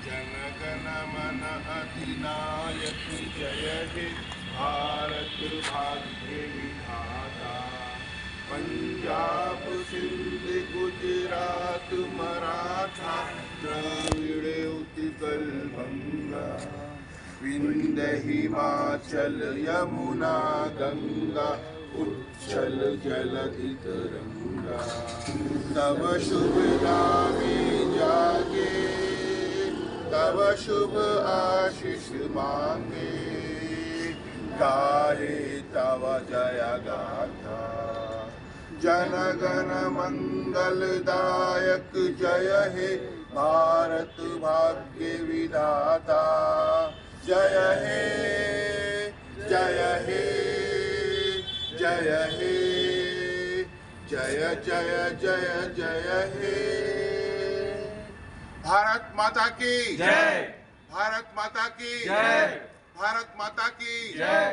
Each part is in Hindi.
जनगण मन अधिनायक जय हे भारत भाग्य विधाता। पंजाब सिंध गुजरात मराठा द्रविड़ उत्कल बंगा। विंध्य हिमाचल यमुना गंगा उच्छल जलधि तरंगा। तव शुभ नामे जागे तव शुभ आशीष मांगे। गाहे तव जय गाथा। जनगण मंगलदायक जय हे भारत भाग्य विधाता। जय हे जय हे जय हे जय जय जय जय हे। भारत माता की जय। भारत माता की जय। भारत माता की जय।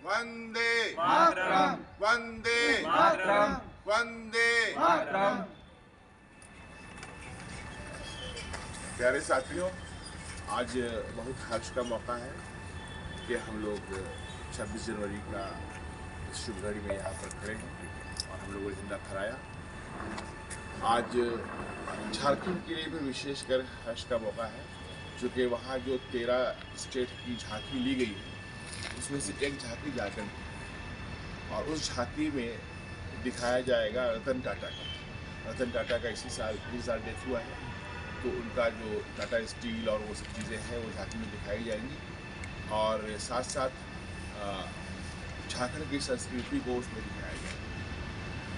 वंदे मातरम। वंदे मातरम। वंदे मातरम। प्यारे साथियों, आज बहुत हर्ष का मौका है कि हम लोग 26 जनवरी का इस शुभ घड़ी में यहाँ पर खड़े हैं और हम लोगों ने झंडा फहराया। आज झारखंड के लिए भी विशेषकर हर्ष का मौका है, क्योंकि वहाँ जो 13 स्टेट की झांकी ली गई है उसमें से एक झांकी झारखंड की, और उस झांकी में दिखाया जाएगा रतन टाटा का। रतन टाटा का इसी साल डेथ हुआ है, तो उनका जो टाटा स्टील और वो सब चीज़ें हैं वो झांकी में दिखाई जाएंगी। और साथ साथ झारखंड की संस्कृति को उसमें दिखाया जाएगा।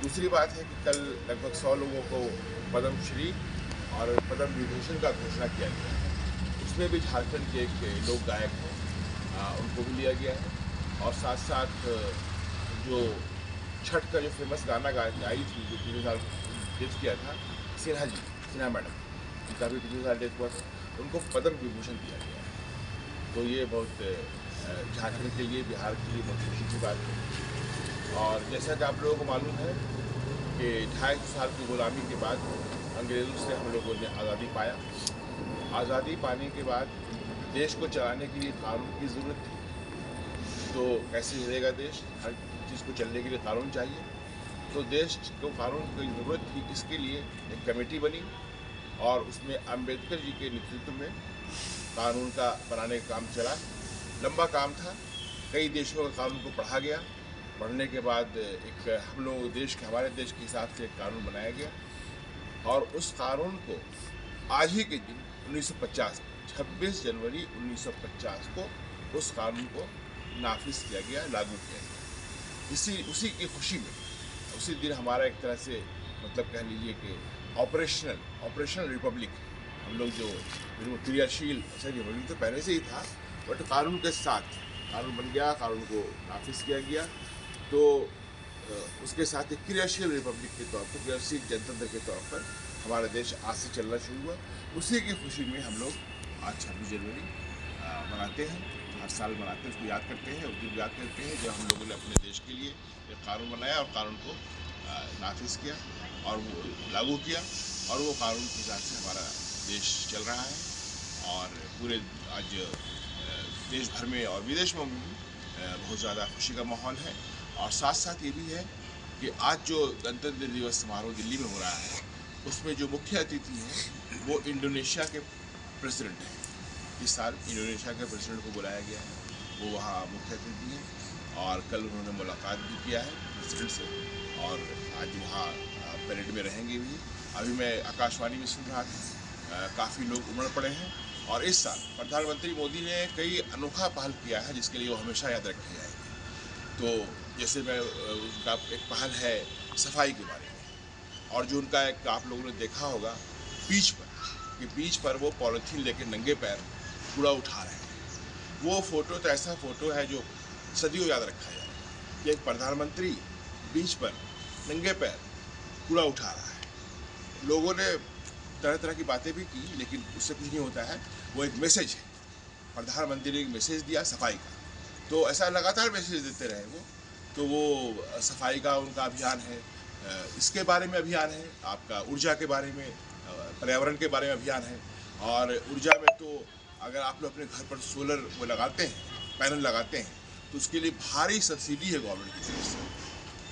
दूसरी बात है कि कल लगभग 100 लोगों को पद्म श्री और पद्म विभूषण का घोषणा किया गया है। उसमें भी झारखंड के एक लोक गायक हैं, उनको भी लिया गया है। और साथ साथ जो छठ का जो फेमस गाना गाई थी, जो पिछले साल डेथ किया था, सिन्हा मैडम, उनका भी पिछले साल डेथ हुआ था, उनको पद्म विभूषण दिया गया है। तो ये बहुत झारखंड के लिए, बिहार के लिए बहुत खुशी की बात है। और जैसा कि आप लोगों को मालूम है कि 250 साल की गुलामी के बाद अंग्रेज़ों से हम लोगों ने आज़ादी पाया। आज़ादी पाने के बाद देश को चलाने के लिए कानून की ज़रूरत थी। तो कैसे चलेगा देश? हर चीज़ को चलने के लिए कानून चाहिए। तो देश को कानून की ज़रूरत थी, इसके लिए एक कमेटी बनी और उसमें अम्बेडकर जी के नेतृत्व में कानून का बनाने का काम चला। लंबा काम था, कई देशों का कानून को पढ़ा गया। पढ़ने के बाद एक हम लोग हमारे देश के हिसाब से एक कानून बनाया गया, और उस कानून को आज ही के दिन 1950 26 जनवरी 1950 को उस कानून को नाफिज किया गया, लागू किया गया। उसी की खुशी में उसी दिन हमारा एक तरह से मतलब कह लीजिए कि ऑपरेशनल रिपब्लिक, हम लोग जो क्रियाशील, ऐसा रिपब्लिक तो पहले से ही था, बट कानून के साथ कानून बन गया, कानून को नाफिज किया गया। तो उसके साथ एक क्रियाशील रिपब्लिक के तौर पर, क्रियाशील जनतंत्र के तौर पर हमारा देश आज से चलना शुरू हुआ। उसी की खुशी में हम लोग आज 26 जनवरी मनाते हैं, हर साल मनाते हैं, उसको याद करते हैं, उस दिन याद करते हैं जब हम लोगों ने अपने देश के लिए एक कानून बनाया और कानून को नाफिज किया और वो लागू किया, और वो कानून के हिसाब से हमारा देश चल रहा है। और पूरे आज देश भर में और विदेश में भी बहुत ज़्यादा खुशी का माहौल है। और साथ साथ ये भी है कि आज जो गणतंत्र दिवस समारोह दिल्ली में हो रहा है, उसमें जो मुख्य अतिथि हैं वो इंडोनेशिया के प्रेसिडेंट हैं। इस साल इंडोनेशिया के प्रेसिडेंट को बुलाया गया है, वो वहाँ मुख्य अतिथि हैं। और कल उन्होंने मुलाकात भी किया है प्रेसिडेंट से, और आज वहाँ परेड में रहेंगे भी। अभी मैं आकाशवाणी में सुन रहा था, काफ़ी लोग उमड़ पड़े हैं। और इस साल प्रधानमंत्री मोदी ने कई अनोखा पहल किया है, जिसके लिए वो हमेशा याद रखे जाएंगे। तो जैसे मैं उनका एक पहल है सफाई के बारे में, और जो उनका एक आप लोगों ने देखा होगा बीच पर वो पॉलीथीन लेके नंगे पैर कूड़ा उठा रहे हैं। वो फ़ोटो तो ऐसा फ़ोटो है जो सदियों याद रखा जाए कि एक प्रधानमंत्री बीच पर नंगे पैर कूड़ा उठा रहा है। लोगों ने तरह तरह की बातें भी की, लेकिन उससे कुछ नहीं होता है। वो एक मैसेज है, प्रधानमंत्री ने एक मैसेज दिया सफाई का, तो ऐसा लगातार मैसेज देते रहे वो। तो वो सफाई का उनका अभियान है, इसके बारे में अभियान है, आपका ऊर्जा के बारे में, पर्यावरण के बारे में अभियान है। और ऊर्जा में तो अगर आप लोग अपने घर पर सोलर वो लगाते हैं, पैनल लगाते हैं, तो उसके लिए भारी सब्सिडी है गवर्नमेंट की तरफ से।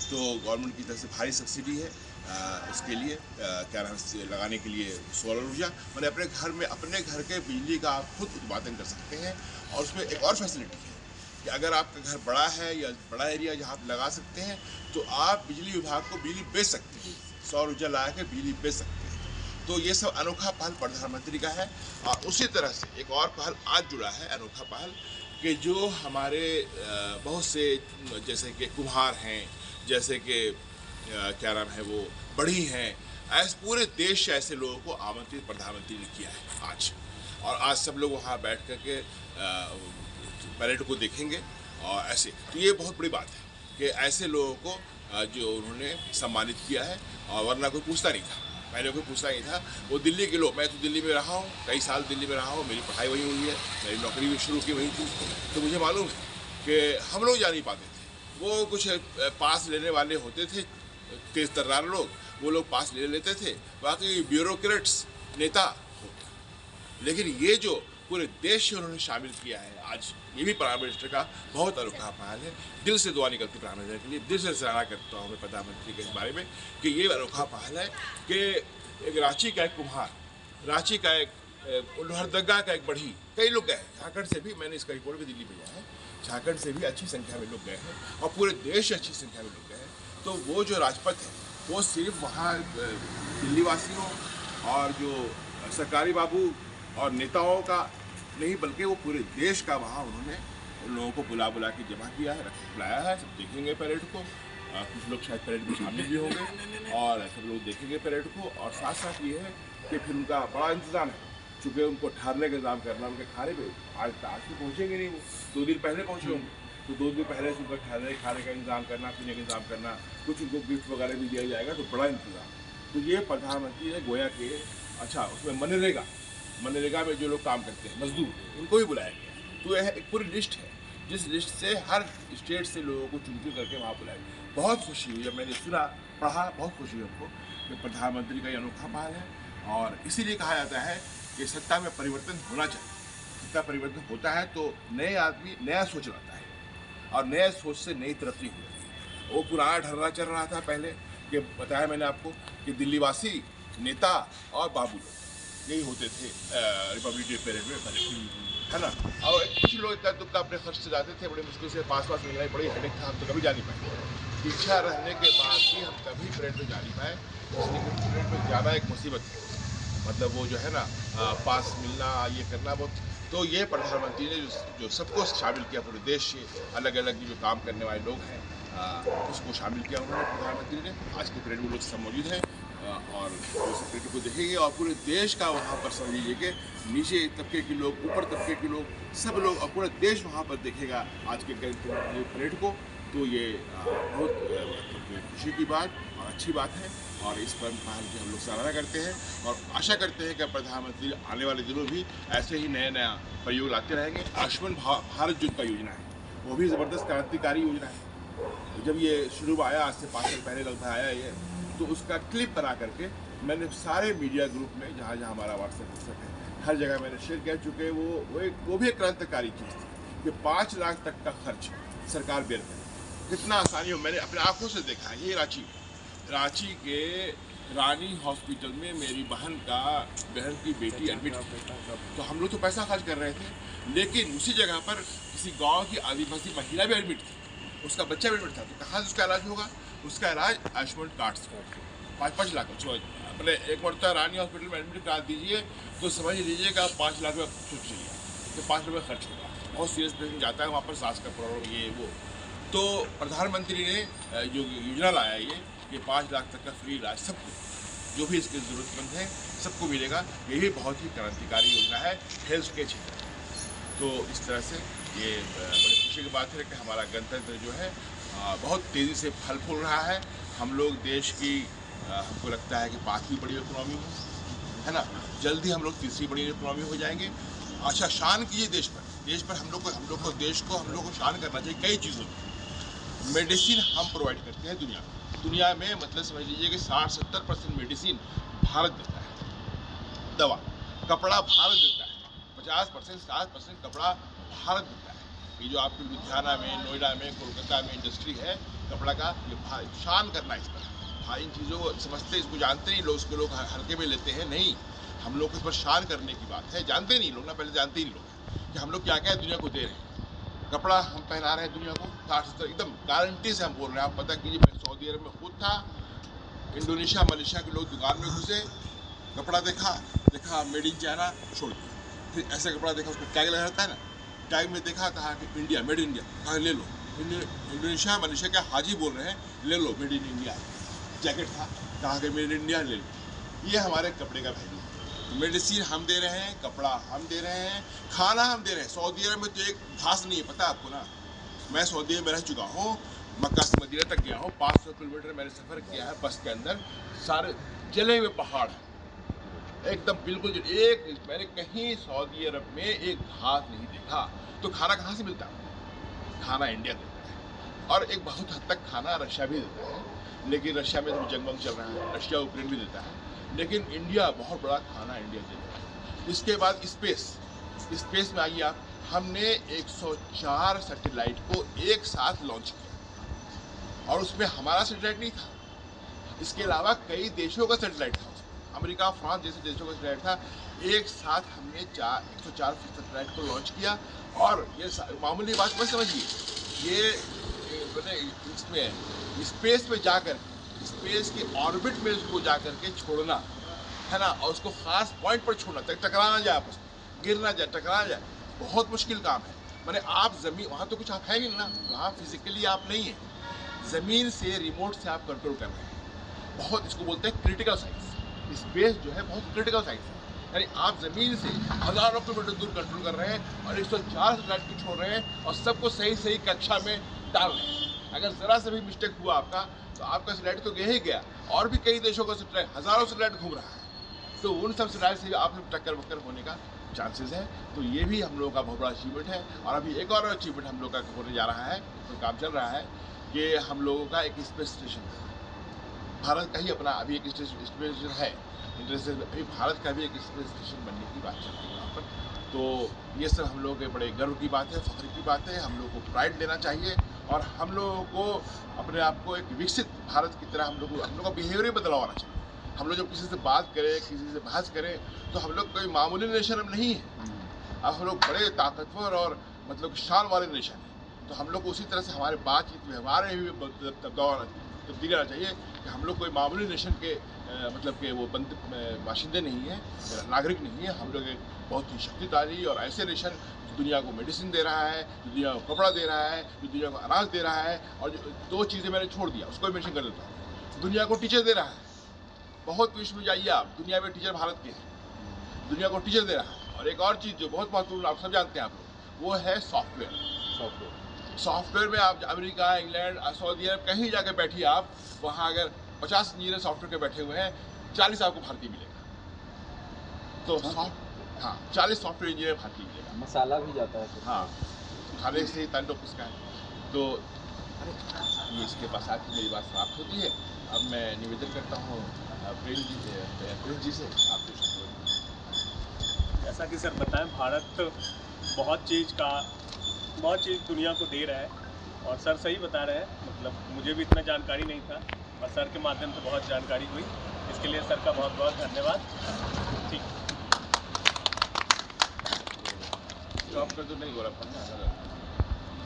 तो गवर्नमेंट की तरफ से भारी सब्सिडी है इसके लिए क्या नाम से लगाने के लिए सोलर ऊर्जा। मैंने अपने घर में अपने घर के बिजली का आप खुद उत्पादन कर सकते हैं। और उसमें एक और फैसिलिटी है कि अगर आपका घर बड़ा है या बड़ा एरिया जहाँ आप लगा सकते हैं, तो आप बिजली विभाग को बिजली बेच सकते हैं, सौर ऊर्जा लगा के बिजली बेच सकते हैं। तो ये सब अनोखा पहल प्रधानमंत्री का है। और उसी तरह से एक और पहल आज जुड़ा है, अनोखा पहल, कि जो हमारे बहुत से जैसे कि कुम्हार हैं, जैसे कि क्या नाम है वो बढ़ी हैं, ऐसे पूरे देश से ऐसे लोगों को आमंत्रित प्रधानमंत्री ने किया है आज। और आज सब लोग वहाँ बैठ कर के परेड को देखेंगे। और ऐसे तो ये बहुत बड़ी बात है कि ऐसे लोगों को जो उन्होंने सम्मानित किया है। और वरना कोई पूछता नहीं था, पहले कोई पूछता नहीं था। वो दिल्ली के लोग, मैं तो दिल्ली में रहा हूँ, कई साल दिल्ली में रहा हूँ, मेरी पढ़ाई वहीं हुई है, मेरी नौकरी भी शुरू की वहीं थी। तो मुझे मालूम है कि हम लोग जा नहीं पाते थे। वो कुछ पास लेने वाले होते थे, तेज तर्रार लोग, वो लोग पास ले लेते थे, बाकी ब्यूरोक्रेट्स नेता होते। लेकिन ये जो पूरे देश से उन्होंने शामिल किया है आज, ये भी प्राइम मिनिस्टर का बहुत अनोखा पहल है। दिल से दुआ निकलती प्राइम मिनिस्टर के लिए, दिल से सराहना करता हूँ मैं प्रधानमंत्री के इस बारे में कि ये अनोखा पहल है कि एक रांची का एक कुम्हार, रांची का एक लोहरदगा का एक बढ़ी, कई लोग गए हैं झारखंड से भी। मैंने इसका रिपोर्ट भी दिल्ली भेजा है, झारखंड से भी अच्छी संख्या में लोग गए हैं और पूरे देश से अच्छी संख्या में लोग गए हैं। तो वो जो राजपथ है वो सिर्फ वहाँ दिल्ली वासियों और जो सरकारी बाबू और नेताओं का नहीं, बल्कि वो पूरे देश का वहाँ उन्होंने उन लोगों को बुला के जमा किया है, बुलाया है। सब देखेंगे परेड को, कुछ लोग शायद परेड में शामिल भी होंगे और सब लोग देखेंगे परेड को। और साथ साथ ये है कि फिर उनका बड़ा इंतज़ाम है, चूँकि उनको ठहरने का इंतजाम करना, उनके खाने पे आज तो पहुँचेंगे नहीं, वो 2 दिन पहले पहुँचे होंगे, तो 2 दिन पहले से उनका ठहरने खाने का इंतजाम करना, पीने का इंतजाम करना, कुछ उनको गिफ्ट वगैरह भी दिया जाएगा, तो बड़ा इंतजाम। तो ये प्रधानमंत्री ने गोया के उसमें मनरेगा में जो लोग काम करते हैं, मजदूर, उनको भी बुलाया गया। तो यह एक पूरी लिस्ट है, जिस लिस्ट से हर स्टेट से लोगों को चुनकर करके वहाँ बुलाया गया। बहुत खुशी हुई जब मैंने सुना, पढ़ा, बहुत खुशी हुई हमको कि प्रधानमंत्री का ये अनोखा पहल है। और इसीलिए कहा जाता है कि सत्ता में परिवर्तन होना चाहिए। सत्ता परिवर्तन होता है तो नए आदमी नया सोच लाता है और नए सोच से नई तरक्की होती है। वो पुराना ढर्रा चल रहा था पहले, कि बताया मैंने आपको कि दिल्लीवासी नेता और बाबू यही होते थे रिपब्लिक डे परेड में पहले, है ना। और कुछ लोग इतना दुक्का अपने खर्च से जाते थे, बड़े मुश्किल से पास मिलना, बड़ी हेडेक था, हम तो कभी जा नहीं पाए। इच्छा रहने के बाद भी हम कभी परेड में जा नहीं पाए, इसलिए परेड में जाना एक मुसीबत है। मतलब वो जो है ना पास मिलना, ये करना बहुत। तो ये प्रधानमंत्री ने जो सबको शामिल किया, पूरे देश से अलग अलग जो काम करने वाले लोग हैं उसको शामिल किया उन्होंने प्रधानमंत्री ने। आज के परेड में लोग सब मौजूद हैं और उस परेड को देखेंगे और पूरे देश का वहाँ पर समझ लीजिए कि नीचे तबके के लोग, ऊपर तबके के लोग, सब लोग और पूरा देश वहाँ पर देखेगा आज के परेड को। तो ये बहुत खुशी की बात और अच्छी बात है और इस पर पहल की हम लोग सराहना करते हैं और आशा करते हैं कि प्रधानमंत्री आने वाले दिनों भी ऐसे ही नया प्रयोग लाते रहेंगे। आयुष्मान भारत जो का योजना है वो भी ज़बरदस्त क्रांतिकारी योजना है। जब ये शुरू आया, आज से 5 साल पहले लगभग आया ये, तो उसका क्लिप बना करके मैंने सारे मीडिया ग्रुप में जहाँ हमारा व्हाट्सएप है हर जगह मैंने शेयर किया। चूँकि वो भी एक क्रांतिकारी चीज़ थी कि 5 लाख तक का खर्च सरकार बेयर करे, कितना आसानी हो। मैंने अपने आंखों से देखा है। ये रांची के रानी हॉस्पिटल में मेरी बहन की बेटी एडमिट थी, तो हम लोग तो पैसा खर्च कर रहे थे, लेकिन उसी जगह पर किसी गांव की आदिवासी महिला भी एडमिट थी, उसका बच्चा भी एडमिट था। तो कहाँ से उसका इलाज होगा? उसका इलाज आयुष्मान कार्ड से 5-5 लाख। अपने एक मरतबा रानी हॉस्पिटल में एडमिट करा दीजिए तो समझ लीजिएगा 5 लाख रुपये सोच लीजिए, तो 5 रुपये खर्च होगा। बहुत सीरियस पेशेंट जाता है वहाँ पर, सांस का प्रॉब्लम ये वो। तो प्रधानमंत्री ने जो योजना लाया ये कि 5 लाख तक का फ्री इलाज सबको, जो भी इसके ज़रूरतमंद है सबको मिलेगा। यही बहुत ही क्रांतिकारी योजना है हेल्थ के क्षेत्र में। तो इस तरह से ये बड़ी खुशी की बात है कि हमारा गणतंत्र जो है बहुत तेज़ी से फल फूल रहा है। हम लोग देश की हमको लगता है कि 5वीं बड़ी इकोनॉमी है ना, जल्दी हम लोग 3री बड़ी इकोनॉमी हो जाएंगे। अच्छा, शान कीजिए देश पर हम लोग को देश को शान करना चाहिए कई चीज़ों में। मेडिसिन हम प्रोवाइड करते हैं दुनिया में, मतलब समझ लीजिए कि 60-70% मेडिसिन भारत देता है। दवा, कपड़ा भारत देता है, 50% 60% कपड़ा भारत देता है। ये जो आपके लुधियाना में, नोएडा में, कोलकाता में इंडस्ट्री है कपड़ा का, ये शान करना इस पर। हाँ, इन चीज़ों को समझते, इसको जानते नहीं लोग, इसको लोग हल्के में लेते हैं। नहीं, हम लोग को इस पर शान करने की बात है। जानते नहीं लोग ना, पहले जानते ही नहीं लोग कि हम लोग क्या क्या दुनिया को दे रहे हैं। कपड़ा हम पहना रहे हैं दुनिया को 60-70, एकदम गारंटी से हम बोल रहे हैं। आप पता कीजिए, मैं सऊदी अरब में खुद था, इंडोनेशिया मलेशिया के लोग दुकान में घुसे, कपड़ा देखा मेड इन चाइना, छोड़ दिया। फिर ऐसा कपड़ा देखा, उसको टैग लगा रहता है ना, टैग में देखा, कहा कि इंडिया, मेड इन इंडिया, कहा ले लो। इंडोनेशिया मलेशिया के हाजी बोल रहे हैं, ले लो मेड इन इंडिया। जैकेट था, कहा कि मेड इन इंडिया ले लो। ये हमारे कपड़े का वैल्यू है। मेडिसिन हम दे रहे हैं, कपड़ा हम दे रहे हैं, खाना हम दे रहे हैं। सऊदी अरब में तो एक घास नहीं है, पता है आपको ना। मैं सऊदी में रह चुका हूँ, मक्का से मदीना तक गया हूँ, 500 किलोमीटर मैंने सफ़र किया है बस के अंदर। सारे जले हुए पहाड़ हैं एकदम, बिल्कुल एक, मैंने कहीं सऊदी अरब में एक घास नहीं देखा। तो खाना कहाँ से मिलता है? खाना इंडिया देता है, और एक बहुत हद तक खाना रशिया भी देता है, लेकिन रशिया में तो जंग चल रहा है, रशिया यूक्रेन भी देता है, लेकिन इंडिया बहुत बड़ा खाना इंडिया देता है। इसके बाद स्पेस में आइए आप, हमने 104 सैटेलाइट को एक साथ लॉन्च किया, और उसमें हमारा सैटेलाइट नहीं था, इसके अलावा कई देशों का सैटेलाइट था। अमेरिका, फ्रांस जैसे देशों का सैटेलाइट था। एक साथ हमने 104 सैटेलाइट को लॉन्च किया, और ये मामूली बात मत समझिए। ये इसमें स्पेस में जाकर, स्पेस के ऑर्बिट में उसको जाकर के छोड़ना है ना, और उसको खास पॉइंट पर छोड़ना, टकरा ना जाए आपस में, गिर ना जाए, टकरा ना जाए, बहुत मुश्किल काम है। मैंने आप ज़मीन, वहाँ तो कुछ आप है नहीं ना, वहाँ फिजिकली आप नहीं है, ज़मीन से रिमोट से आप कंट्रोल कर रहे हैं। बहुत, इसको बोलते हैं क्रिटिकल साइंस। स्पेस जो है बहुत क्रिटिकल साइंस है, यानी आप ज़मीन से हज़ारों किलोमीटर दूर कंट्रोल कर रहे हैं, और 104 सैटेलाइट को छोड़ रहे हैं, और सबको सही कक्षा में डाल रहे हैं। अगर ज़रा सा भी मिस्टेक हुआ आपका, तो आपका सैटेलाइट तो गया ही गया, और भी कई देशों का सैटेलाइट, हज़ारों सैटेलाइट घूम रहा है, तो उन सब सैटेलाइट से आप टक्कर होने का चांसेस है। तो ये भी हम लोगों का बहुत बड़ा अचीवमेंट है। और अभी एक और अचीवमेंट हम लोग का होने जा रहा है, तो काम चल रहा है कि हम लोगों का एक स्पेस स्टेशन है, भारत का ही अपना अभी एक स्पेस स्टेशन है, इंटरनेशनल, अभी भारत का भी एक स्पेस स्टेशन बनने की बात चल रही है वहाँ पर। तो ये सब हम लोगों के बड़े गर्व की बात है, फख्र की बात है। हम लोग को प्राइड लेना चाहिए, और हम लोगों को अपने आप को एक विकसित भारत की तरह हम लोग का बिहेवियर बदलाव आना चाहिए। हम लोग जब किसी से बात करें, किसी से बहस करें, तो हम लोग कोई मामूली नेशन नहीं है, अब हम लोग बड़े ताकतवर और मतलब शान वाले नेशन हैं। तो हम लोग को उसी तरह से हमारे बातचीत व्यवहार में भी तब्दीली आना चाहिए कि हम लोग कोई मामूली नेशन के मतलब के वो बाशिंदे नहीं है, नागरिक नहीं है। हम लोग एक बहुत ही शक्तिशाली और ऐसे नेशन जो दुनिया को मेडिसिन दे रहा है, जो दुनिया को कपड़ा दे रहा है, जो दुनिया को अनाज दे रहा है, और जो 2 चीज़ें मैंने छोड़ दिया, उसको भी मेंशन कर देता हूँ। दुनिया को टीचर दे रहा है, बहुत विश्व में जाइए आप, दुनिया में टीचर भारत के हैं, दुनिया को टीचर दे रहा है। और एक और चीज़ जो बहुत महत्वपूर्ण, आप सब जानते हैं आप लोग, वो है सॉफ्टवेयर में आप अमेरिका, इंग्लैंड, सऊदी अरब कहीं जाकर बैठिए आप, वहाँ अगर 50 इंजीनियर सॉफ्टवेयर के बैठे हुए हैं, 40 आपको भारतीय मिलेगा। तो हाँ, 40 सॉफ्टवेयर इंजीनियर भारतीय मिलेगा। मसाला भी जाता है तो। हाँ, खाने से ही ताल्लुक इसका है। तो ये इसके पास आके मेरी बात समाप्त होती है। अब मैं निवेदन करता हूँ प्रेम जी से, आप जैसा कि सर बताएं, भारत बहुत चीज़ दुनिया को दे रहा है, और सर सही बता रहे हैं। मतलब मुझे भी इतना जानकारी नहीं था, और सर के माध्यम से बहुत जानकारी हुई। इसके लिए सर का बहुत बहुत धन्यवाद। ठीक, जॉब का तो नहीं हो रहा।